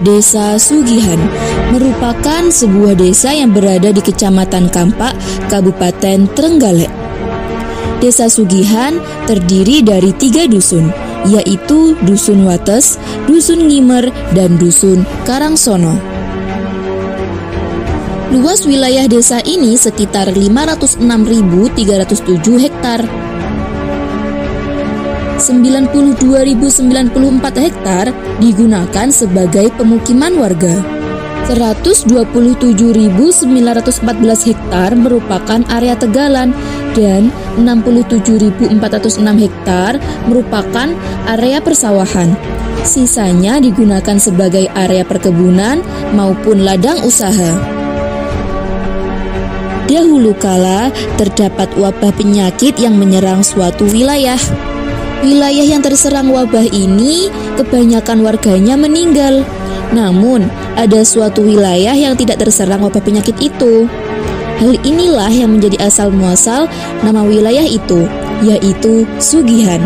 Desa Sugihan merupakan sebuah desa yang berada di Kecamatan Kampak, Kabupaten Trenggalek. Desa Sugihan terdiri dari 3 dusun, yaitu Dusun Wates, Dusun Ngimer, dan Dusun Karangsono. Luas wilayah desa ini sekitar 506.307 hektar. 92.094 hektar digunakan sebagai pemukiman warga. 127.914 hektar merupakan area tegalan dan 67.406 hektar merupakan area persawahan. Sisanya digunakan sebagai area perkebunan maupun ladang usaha. Dahulu kala terdapat wabah penyakit yang menyerang suatu wilayah. Wilayah yang terserang wabah ini kebanyakan warganya meninggal. Namun, ada suatu wilayah yang tidak terserang wabah penyakit itu. Hal inilah yang menjadi asal muasal nama wilayah itu, yaitu Sugihan.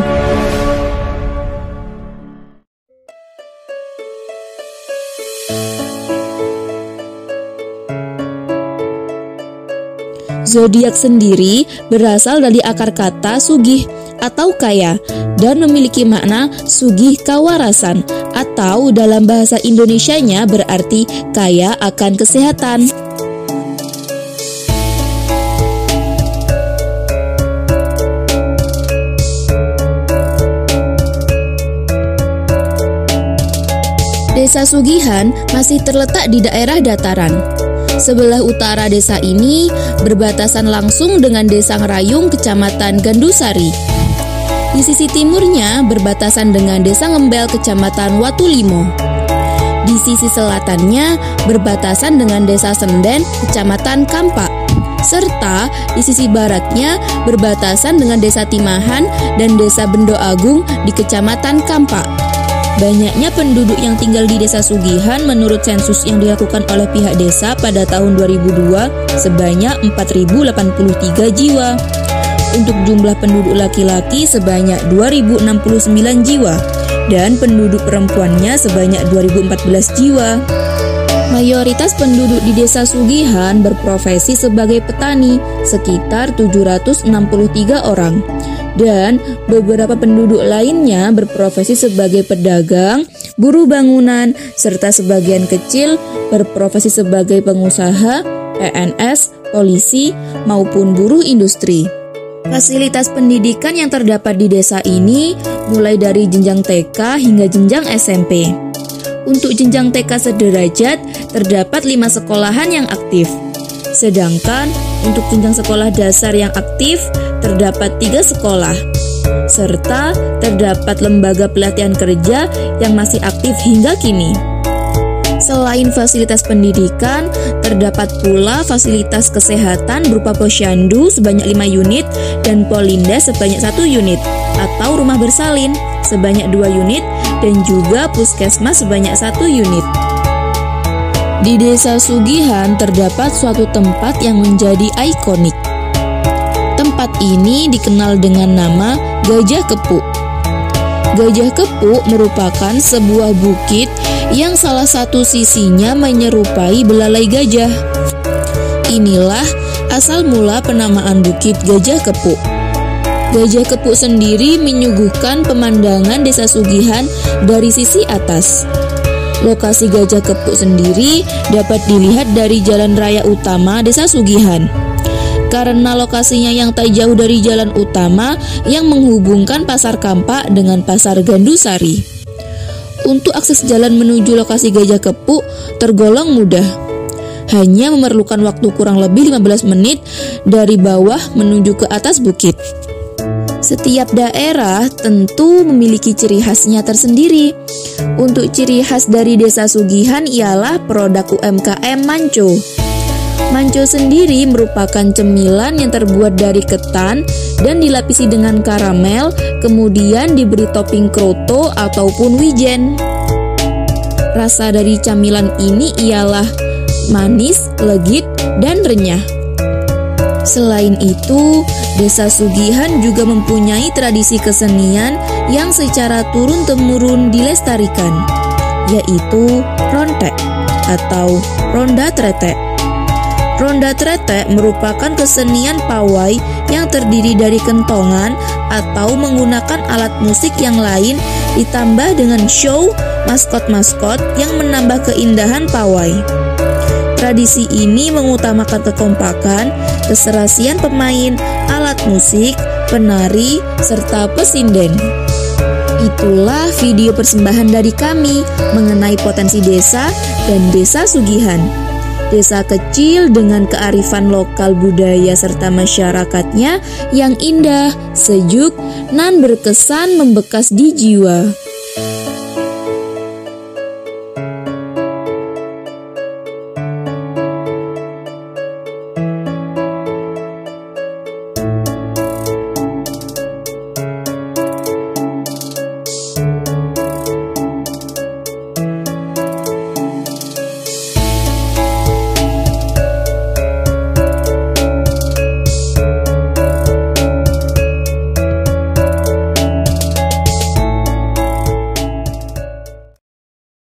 Zodiak sendiri berasal dari akar kata sugih atau kaya dan memiliki makna sugih kawarasan atau dalam bahasa Indonesianya berarti kaya akan kesehatan. Desa Sugihan masih terletak di daerah dataran. Sebelah utara desa ini berbatasan langsung dengan Desa Ngerayung, Kecamatan Gandusari. Di sisi timurnya berbatasan dengan Desa Ngembel, Kecamatan Watulimo. Di sisi selatannya berbatasan dengan Desa Senden, Kecamatan Kampak. Serta di sisi baratnya berbatasan dengan Desa Timahan dan Desa Bendo Agung di Kecamatan Kampak. Banyaknya penduduk yang tinggal di Desa Sugihan menurut sensus yang dilakukan oleh pihak desa pada tahun 2002 sebanyak 4.083 jiwa. Untuk jumlah penduduk laki-laki sebanyak 2.069 jiwa dan penduduk perempuannya sebanyak 2.014 jiwa. Mayoritas penduduk di Desa Sugihan berprofesi sebagai petani, sekitar 763 orang. Dan beberapa penduduk lainnya berprofesi sebagai pedagang, buruh bangunan, serta sebagian kecil berprofesi sebagai pengusaha, PNS, polisi, maupun buruh industri. Fasilitas pendidikan yang terdapat di desa ini mulai dari jenjang TK hingga jenjang SMP. Untuk jenjang TK sederajat, terdapat 5 sekolahan yang aktif. Sedangkan untuk jenjang sekolah dasar yang aktif, terdapat 3 sekolah, serta terdapat lembaga pelatihan kerja yang masih aktif hingga kini. Selain fasilitas pendidikan, terdapat pula fasilitas kesehatan berupa posyandu sebanyak 5 unit dan polinda sebanyak 1 unit, atau rumah bersalin sebanyak 2 unit dan juga puskesmas sebanyak 1 unit. Di Desa Sugihan terdapat suatu tempat yang menjadi ikonik. Tempat ini dikenal dengan nama Gajah Kepuk. Gajah Kepuk merupakan sebuah bukit yang salah satu sisinya menyerupai belalai gajah. Inilah asal mula penamaan Bukit Gajah Kepuk. Gajah Kepuk sendiri menyuguhkan pemandangan Desa Sugihan dari sisi atas. Lokasi Gajah Kepuk sendiri dapat dilihat dari jalan raya utama Desa Sugihan. Karena lokasinya yang tak jauh dari jalan utama yang menghubungkan Pasar Kampak dengan Pasar Gandusari. Untuk akses jalan menuju lokasi Gajah Kepuk tergolong mudah. Hanya memerlukan waktu kurang lebih 15 menit dari bawah menuju ke atas bukit. Setiap daerah tentu memiliki ciri khasnya tersendiri. Untuk ciri khas dari Desa Sugihan ialah produk UMKM Manco. Manco sendiri merupakan cemilan yang terbuat dari ketan dan dilapisi dengan karamel, kemudian diberi topping kroto ataupun wijen. Rasa dari camilan ini ialah manis, legit, dan renyah. Selain itu, Desa Sugihan juga mempunyai tradisi kesenian yang secara turun-temurun dilestarikan, yaitu rontek atau ronda tretek. Ronda tretek merupakan kesenian pawai yang terdiri dari kentongan atau menggunakan alat musik yang lain ditambah dengan show maskot-maskot yang menambah keindahan pawai. Tradisi ini mengutamakan kekompakan, keserasian pemain, alat musik, penari, serta pesinden. Itulah video persembahan dari kami mengenai potensi desa dan desa Sugihan. Desa kecil dengan kearifan lokal budaya serta masyarakatnya yang indah, sejuk, nan berkesan membekas di jiwa.